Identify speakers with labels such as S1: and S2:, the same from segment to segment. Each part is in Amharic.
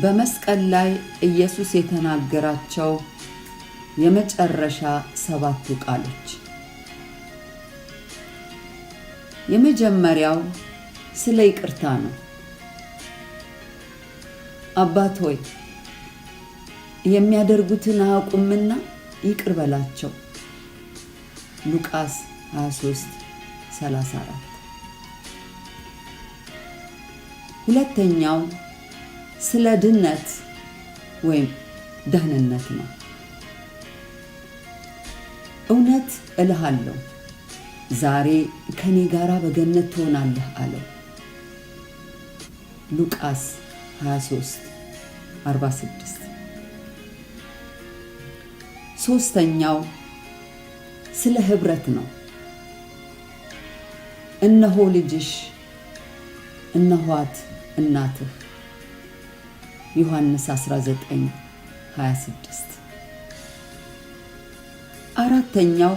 S1: በመስቀል ላይ ኢየሱስ የተናገራቸው የመጨረሻ 7 ቃሎች። የመጀመሪያው ስለ ይቅርታ ነው። አባት ሆይ የሚያደርጉትን አያውቁምና ይቅር በላቸው። ሉቃስ 23:34። ሁለተኛው ስለ ድነት ወይም ደህንነት ነው። እውነት እልሃለሁ ዛሬ ከኔ ጋር በገነት ትሆናለህ አለው። ሉቃስ 23:46። ሶስተኛው ስለ ህብረት ነው። እነሆ ልጅሽ፣ እነኋት እናትህ። ዮሐንስ 19:26። አራተኛው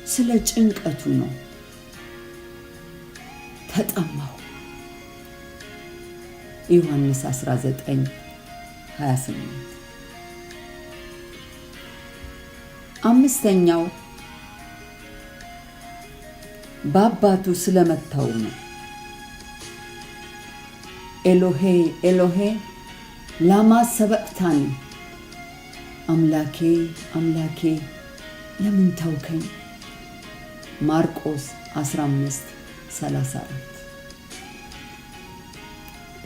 S1: ስለ ጭንቀቱ ነው። ተጠማሁ። ዮሐንስ 19:28። አምስተኛው በአባቱ ስለመታው ነው። ኤሎሄ ኤሎሄ ላማ ሰበቅታኒ፣ አምላኬ አምላኬ ለምን ተውከኝ። ማርቆስ 15:34።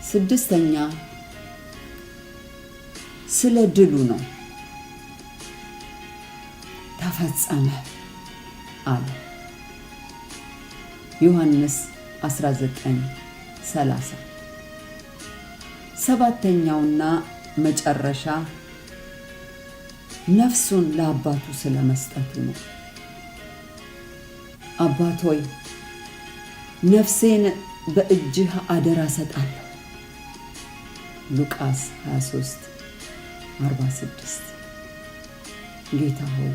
S1: ስድስተኛ ስለ ድሉ ነው። ተፈጸመ አለ። ዮሐንስ 19:30። ሰባተኛውና መጨረሻ ነፍሱን ለአባቱ ስለመስጠቱ ነው። አባት ሆይ ነፍሴን በእጅህ አደራ ሰጣለሁ። ሉቃስ 23:46። ጌታ ሆይ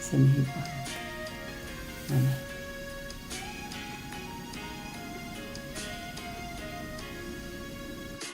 S1: ስምህ ይባረክ። አሜን።